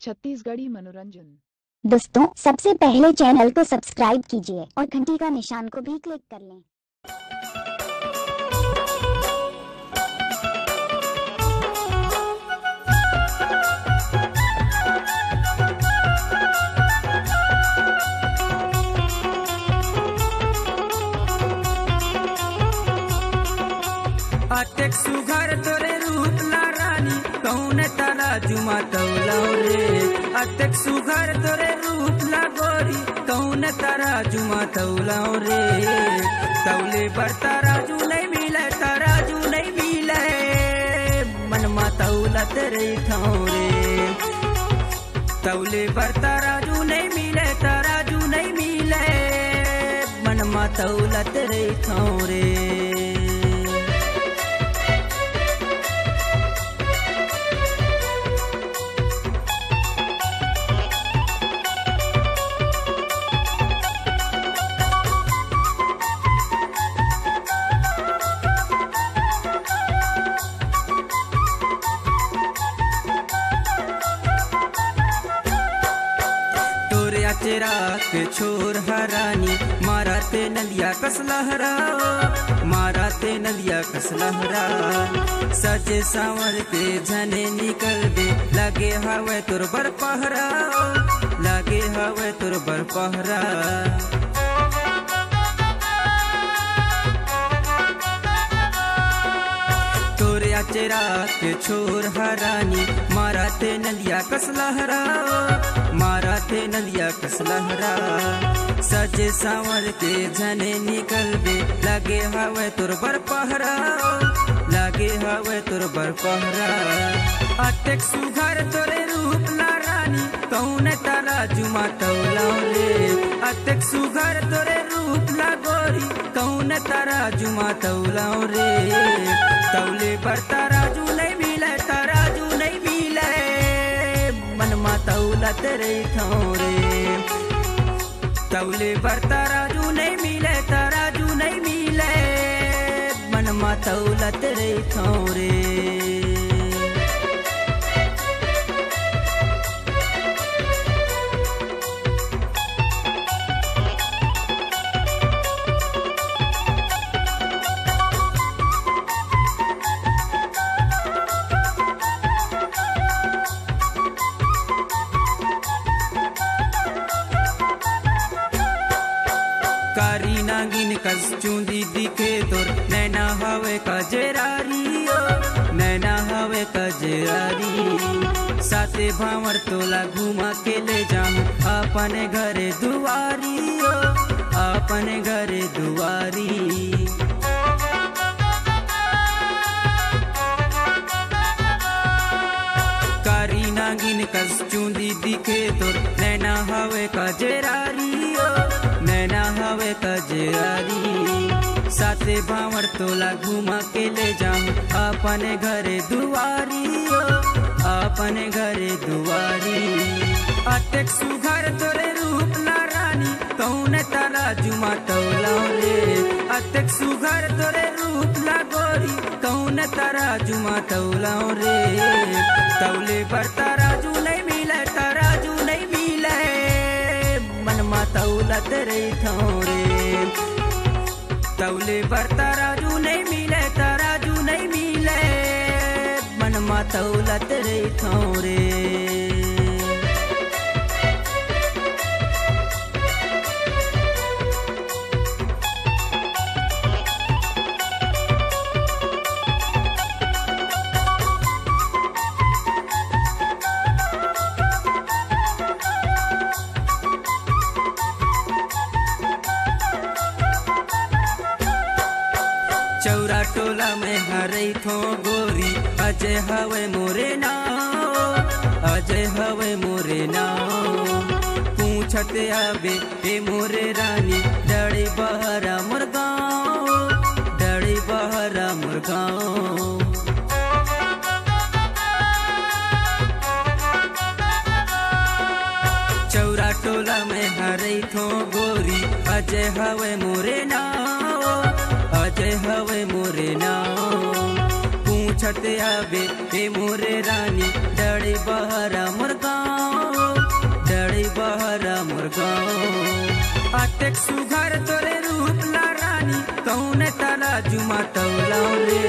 छत्तीसगढ़ी मनोरंजन। दोस्तों, सबसे पहले चैनल को सब्सक्राइब कीजिए और घंटी का निशान को भी क्लिक कर लें। अटेक सुघर तोरे रूप ला रानी कौन तारा जुमा तौला रे। अटेक सुघर तोरे रूप ला गोरी कौन तारा जुमा तौला रे। तौले बर तराजू नहीं मिले, तराजू नहीं मिले, मनमा तौला तेरे ठाव रे। तौले बर तराजू नहीं मिले, तराजू नहीं मिले, मनमा तौला तेरे ठाव रे। चेरा के छोर हरानी माराते नदिया कसलहरा, माराते नदिया कसलहरा। सजे सांवर के झने निकल दे लगे हवे तुर बर पहरा, लगे हवे तुर बर पहरा। चेरा के छोर हरानी माराते नदिया कसलहरा, माराते नदिया कसलहरा। सजे सांवर के झने निकल दे लगे हवे तुर बर पहरा, लगे हवे तुर बर पहरा। अटेक सुघर तोरे रूप ला रानी कौन तारा जुमा तौला रे। अटेक सुघर तोरे रूप ला गोरी कौन तारा जुमा तौला रे। तौले पर तराजू नहीं मिले, तराजू नहीं मिले, मनमा तौला तेरे ठाव रे। तौले पर तराजू नहीं मिले, तराजू नहीं मिले, मनमा तौला तेरे ठाव रे। कारी नागिन कस चूंदी दिखे तोर नैना हवे कजरारी, ओ नैना हवे कजरारी। साथे भावर तोला घुमा के ले जाऊं अपने घरे दुआरी, ओ अपने घरे दुआरी। कारी नागिन कस चूंदी दिखे तोर नैना हवे कजरारी, ओ नैना हवे कजरारी। साथे भावर तोला घुमा के ले जाऊं अपने घरे दुआरी, ओ अपने घरे दुआरी। अटेक सुघर तोरे रूप ला रानी कौन तारा जुमा तौला रे। अटेक सुघर तोरे रूप ला गोरी कौन तारा जुमा तौला रे। तौले पर तराजू नहीं मिले, तराजू नहीं मिले, मनमा तौला तेरे ठाव रे। तौले पर तराजू नहीं मिले, तराजू नहीं मिले, मनमा तौला तेरे ठाव रे। चौरा टोला में हरे थो गोरी अजय हवे मोरे नाव, अजय हवे मोरे नाव। पूछते आबे ए मोरे रानी डड़ी बहरा मोर गाँव, डड़ी बहरा मोर गाँव। चौरा टोला में हरे थो गोरी अजय हवे मोरे नाव, अजय हवे मोरे नाव। पूछते आवे ए मोरे रानी डरे बहरा मोर गाँव, डरे बहरा मोर गाँव। अटेक सुघर तोरे रूप ला रानी कौन तारा जुमा तौलाओ रे,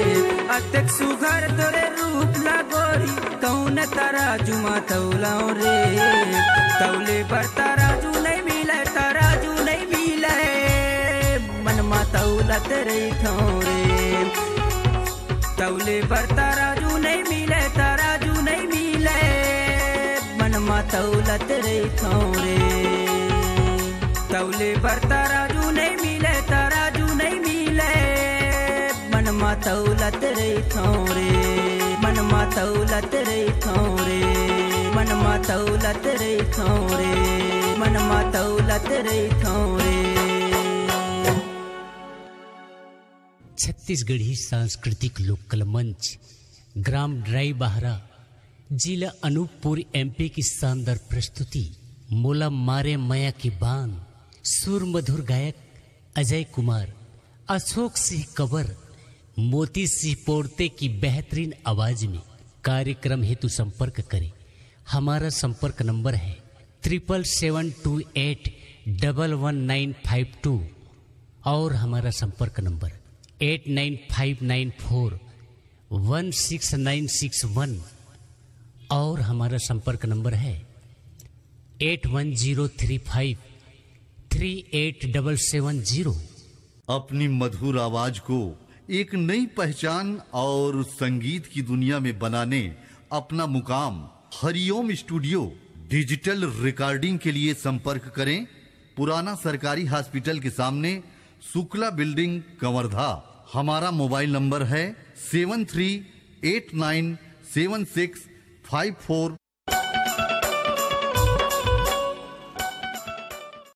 अटेक सुघर तोरे रूप ला गोरी कौन तारा जुमा तौलाओ रे। तौले पर तराजू नहीं मिले, तराजू नहीं मिले, मन मा तौलत रही थोरे। तौले पर तराजू नहीं मिले, तराजू नहीं मिले, मन मा तौलत रही थोरे। तौले पर तराजू नहीं मिले, तराजू नहीं मिले, मन मा तौलत रही थोरे, मन मा तौलत रही थोरे, मन मा तौलत रही थोरे, मन मा तौलत रही थोरे। छत्तीसगढ़ी सांस्कृतिक लोककला मंच ग्राम ड्राई बाहरा जिला अनूपपुर एमपी की शानदार प्रस्तुति मोला मारे मया की बान। सुर मधुर गायक अजय कुमार, अशोक सिंह कबर, मोती सिंह पोर्ते की बेहतरीन आवाज में। कार्यक्रम हेतु संपर्क करें। हमारा संपर्क नंबर है 7778111952 और हमारा संपर्क नंबर 8959416961 और हमारा संपर्क नंबर है 8103538770। अपनी मधुर आवाज को एक नई पहचान और संगीत की दुनिया में बनाने अपना मुकाम हरिओम स्टूडियो डिजिटल रिकॉर्डिंग के लिए संपर्क करें। पुराना सरकारी हॉस्पिटल के सामने शुक्ला बिल्डिंग कंवरधा। हमारा मोबाइल नंबर है 73897654